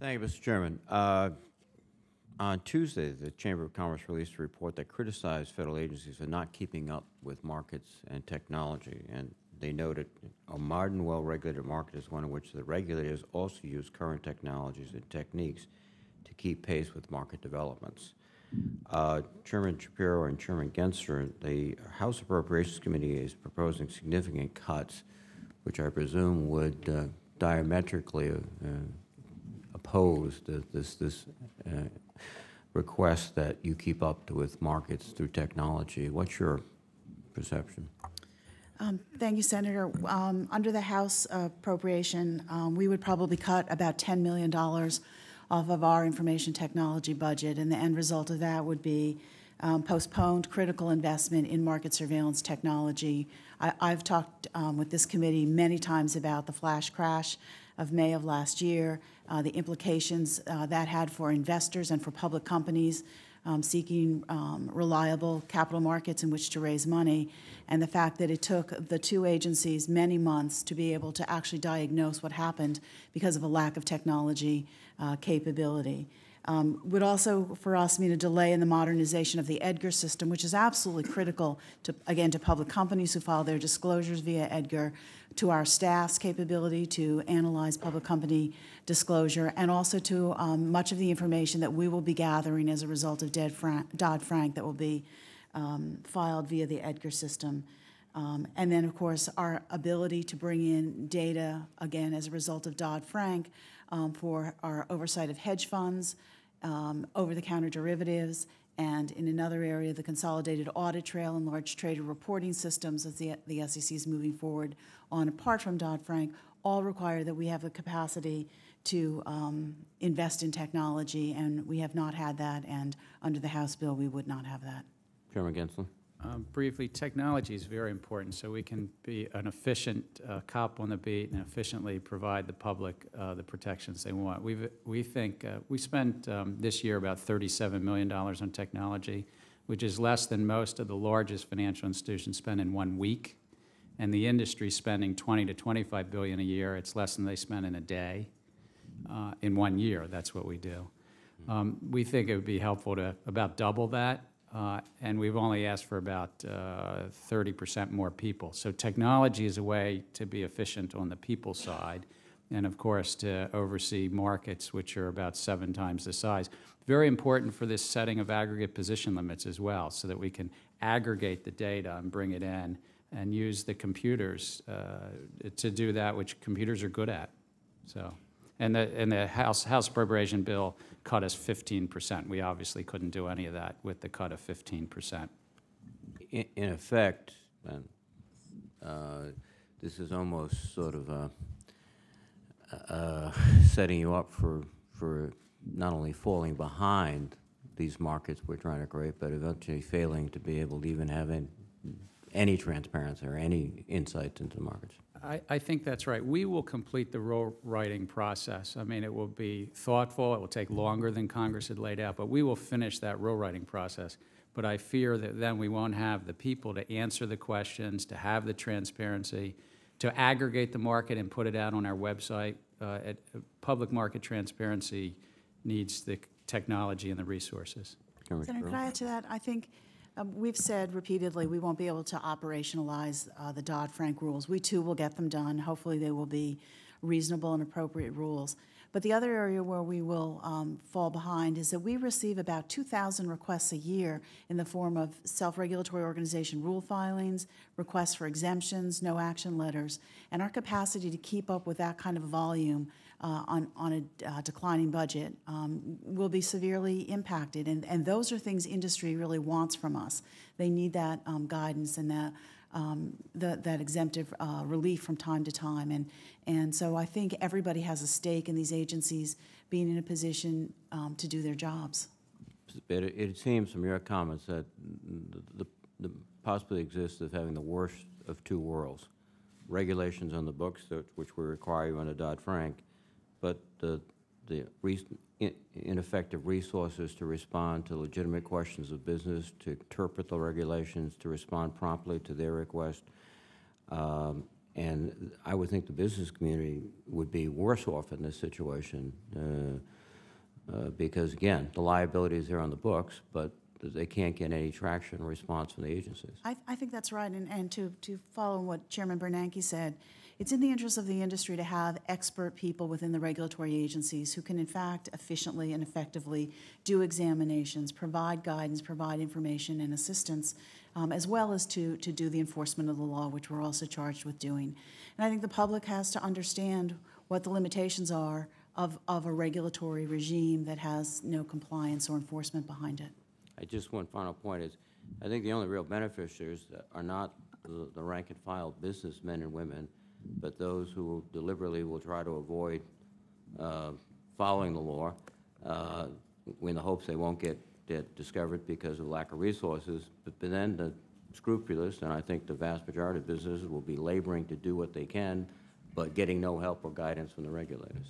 Thank you, Mr. Chairman. On Tuesday, the Chamber of Commerce released a report that criticized federal agencies for not keeping up with markets and technology, and they noted a modern, well-regulated market is one in which the regulators also use current technologies and techniques to keep pace with market developments. Chairman Shapiro and Chairman Gensler, the House Appropriations Committee is proposing significant cuts, which I presume would diametrically oppose this request that you keep up with markets through technology. What's your perception? Thank you, Senator. Under the House appropriation, we would probably cut about $10 million off of our information technology budget, and the end result of that would be postponed critical investment in market surveillance technology. I've talked with this committee many times about the flash crash of May of last year, the implications that had for investors and for public companies seeking reliable capital markets in which to raise money, and the fact that it took the two agencies many months to be able to actually diagnose what happened because of a lack of technology capability. Would also, for us, mean a delay in the modernization of the EDGAR system, which is absolutely critical to, again, to public companies who file their disclosures via EDGAR, to our staff's capability to analyze public company disclosure, and also to much of the information that we will be gathering as a result of Dodd-Frank that will be filed via the EDGAR system. And then, of course, our ability to bring in data, again, as a result of Dodd-Frank, for our oversight of hedge funds, over-the-counter derivatives, and in another area, the consolidated audit trail and large trader reporting systems as the SEC is moving forward on, apart from Dodd-Frank, all require that we have the capacity to invest in technology, and we have not had that, and under the House bill, we would not have that. Chairman Gensler. Briefly, technology is very important so we can be an efficient cop on the beat and efficiently provide the public the protections they want. We think we spent this year about $37 million on technology, which is less than most of the largest financial institutions spend in 1 week. And the industry spending $20 to $25 billion a year, it's less than they spend in a day. In 1 year, that's what we do. We think it would be helpful to about double that. And we've only asked for about 30% more people. So technology is a way to be efficient on the people side, and of course to oversee markets which are about 7 times the size. Very important for this setting of aggregate position limits as well, so that we can aggregate the data and bring it in and use the computers to do that, which computers are good at. So. And the House appropriation bill cut us 15%. We obviously couldn't do any of that with the cut of 15%. In effect, this is almost sort of setting you up for not only falling behind these markets we're trying to create, but eventually failing to be able to even have any transparency or any insight into the markets. I think that's right. We will complete the rule writing process. I mean, it will be thoughtful. It will take longer than Congress had laid out, but we will finish that rule writing process. But I fear that then we won't have the people to answer the questions, to have the transparency, to aggregate the market and put it out on our website. Public market transparency needs the technology and the resources. Senator, could I add to that? I think we've said repeatedly we won't be able to operationalize the Dodd-Frank rules. We, too, will get them done. Hopefully they will be reasonable and appropriate rules. But the other area where we will fall behind is that we receive about 2,000 requests a year in the form of self-regulatory organization rule filings, requests for exemptions, no action letters. And our capacity to keep up with that kind of volume on a declining budget will be severely impacted. And those are things industry really wants from us. They need that guidance and that exemptive relief from time to time. And so I think everybody has a stake in these agencies being in a position to do their jobs. It seems from your comments that the possibility exists of having the worst of 2 worlds. Regulations on the books, which we require you under Dodd-Frank, but the ineffective resources to respond to legitimate questions of business, to interpret the regulations, to respond promptly to their request, And I would think the business community would be worse off in this situation because, again, the liability is there on the books, but they can't get any traction or response from the agencies. I think that's right, and to follow what Chairman Bernanke said, it's in the interest of the industry to have expert people within the regulatory agencies who can, in fact, efficiently and effectively do examinations, provide guidance, provide information and assistance, as well as to do the enforcement of the law, which we're also charged with doing. And I think the public has to understand what the limitations are of a regulatory regime that has no compliance or enforcement behind it. Just one final point is, I think the only real beneficiaries are not the rank and file businessmen and women, but those who deliberately will try to avoid following the law in the hopes they won't get discovered because of lack of resources. But then the scrupulous, and I think the vast majority of businesses will be laboring to do what they can, but getting no help or guidance from the regulators.